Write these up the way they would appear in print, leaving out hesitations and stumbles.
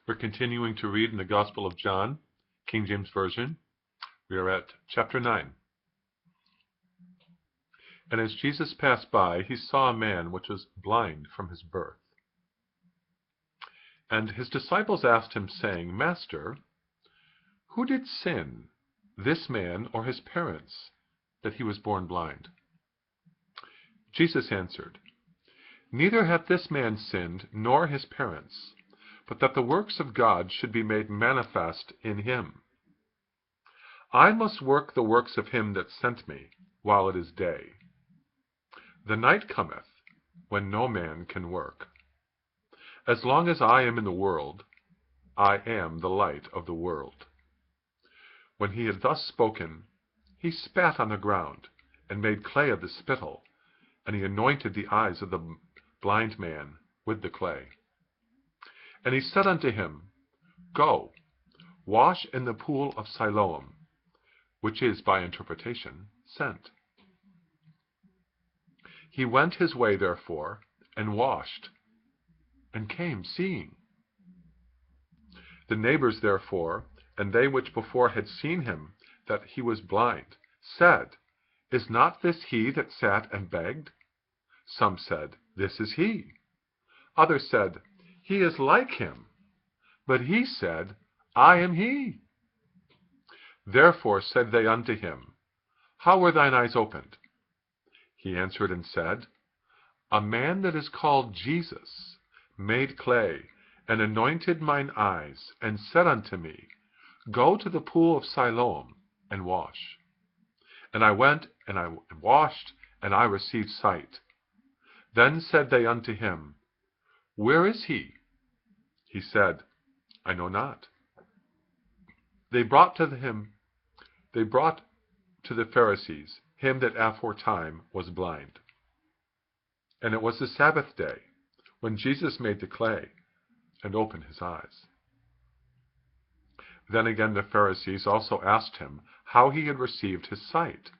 We're continuing to read in the Gospel of John, King James Version. We are at chapter 9. And as Jesus passed by, he saw a man which was blind from his birth. And his disciples asked him, saying, Master, who did sin, this man or his parents, that he was born blind? Jesus answered, Neither hath this man sinned, nor his parents, but that the works of God should be made manifest in him. I must work the works of him that sent me, while it is day. The night cometh, when no man can work. As long as I am in the world, I am the light of the world. When he had thus spoken, he spat on the ground, and made clay of the spittle, and he anointed the eyes of the blind man with the clay. And he said unto him, Go, wash in the pool of Siloam, which is by interpretation, sent. He went his way therefore, and washed, and came seeing. The neighbors therefore, and they which before had seen him, that he was blind, said, Is not this he that sat and begged? Some said, This is he. Others said, He is like him. But he said, I am he. Therefore said they unto him, How were thine eyes opened? He answered and said, A man that is called Jesus made clay, and anointed mine eyes, and said unto me, Go to the pool of Siloam, and wash. And I went, and I washed, and I received sight. Then said they unto him, Where is he? He said, I know not. They brought to the Pharisees him that aforetime was blind. And it was the Sabbath day, when Jesus made the clay, and opened his eyes. Then again the Pharisees also asked him how he had received his sight.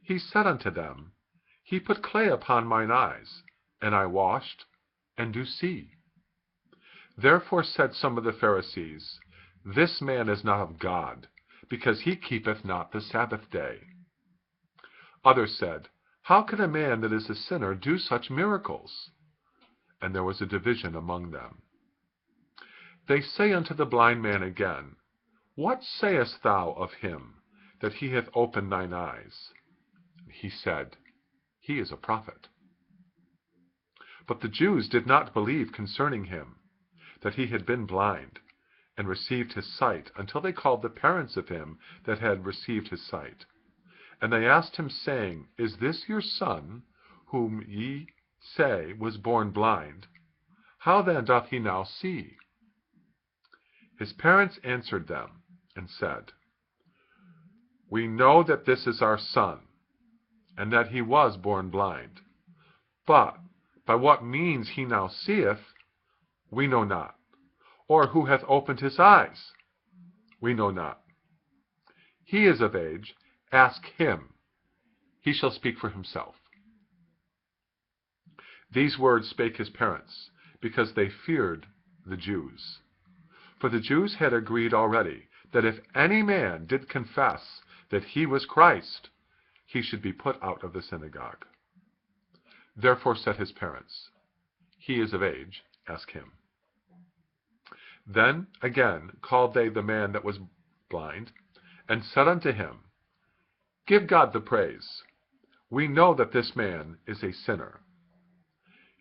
He said unto them, He put clay upon mine eyes, and I washed, and do see. Therefore said some of the Pharisees, This man is not of God, because he keepeth not the Sabbath day. Others said, How can a man that is a sinner do such miracles? And there was a division among them. They say unto the blind man again, What sayest thou of him, that he hath opened thine eyes? He said, He is a prophet. But the Jews did not believe concerning him, that he had been blind, and received his sight, until they called the parents of him that had received his sight. And they asked him, saying, Is this your son, whom ye say was born blind? How then doth he now see? His parents answered them, and said, We know that this is our son, and that he was born blind. But by what means he now seeth, we know not. Or who hath opened his eyes? We know not. He is of age, ask him. He shall speak for himself. These words spake his parents, because they feared the Jews. For the Jews had agreed already, that if any man did confess that he was Christ, he should be put out of the synagogue. Therefore said his parents, He is of age, ask him. Then again called they the man that was blind, and said unto him, Give God the praise. We know that this man is a sinner.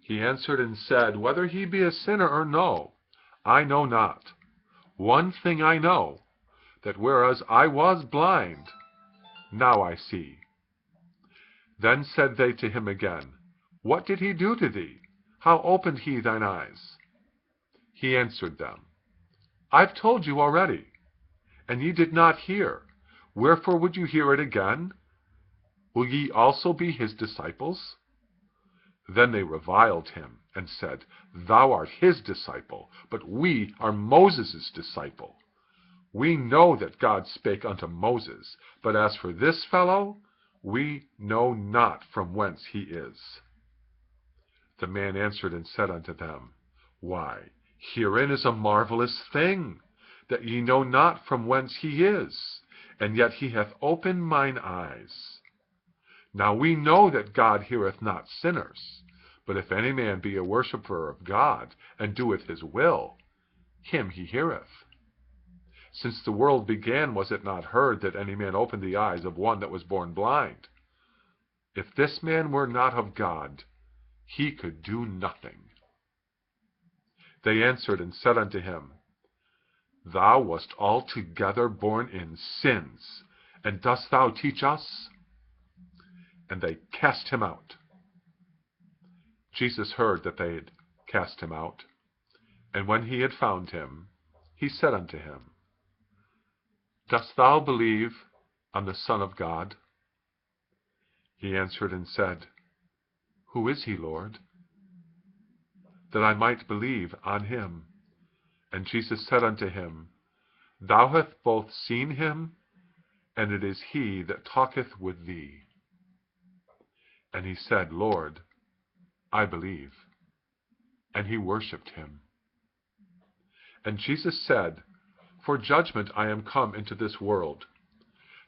He answered and said, Whether he be a sinner or no, I know not. One thing I know, that whereas I was blind, now I see. Then said they to him again, What did he do to thee? How opened he thine eyes? He answered them, I've told you already, and ye did not hear. Wherefore would you hear it again? Will ye also be his disciples? Then they reviled him, and said, Thou art his disciple, but we are Moses' disciple. We know that God spake unto Moses, but as for this fellow, we know not from whence he is. The man answered and said unto them, Why, Herein is a marvelous thing, that ye know not from whence he is, and yet he hath opened mine eyes. Now we know that God heareth not sinners, but if any man be a worshipper of God, and doeth his will, him he heareth. Since the world began, was it not heard that any man opened the eyes of one that was born blind? If this man were not of God, he could do nothing. They answered and said unto him, Thou wast altogether born in sins, and dost thou teach us? And they cast him out. Jesus heard that they had cast him out, and when he had found him, he said unto him, Dost thou believe on the Son of God? He answered and said, Who is he, Lord? That I might believe on him. And Jesus said unto him, Thou hast both seen him, and it is he that talketh with thee. And he said, Lord, I believe. And he worshipped him. And Jesus said, For judgment I am come into this world,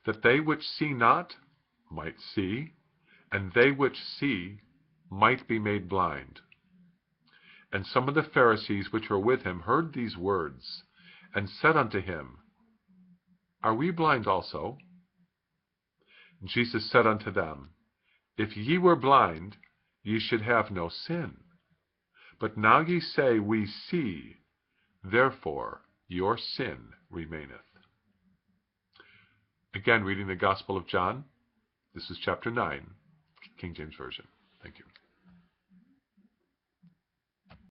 that they which see not might see, and they which see might be made blind. And some of the Pharisees which were with him heard these words, and said unto him, Are we blind also? And Jesus said unto them, If ye were blind, ye should have no sin. But now ye say, We see, therefore your sin remaineth. Again, reading the Gospel of John. This is chapter 9, King James Version. Thank you.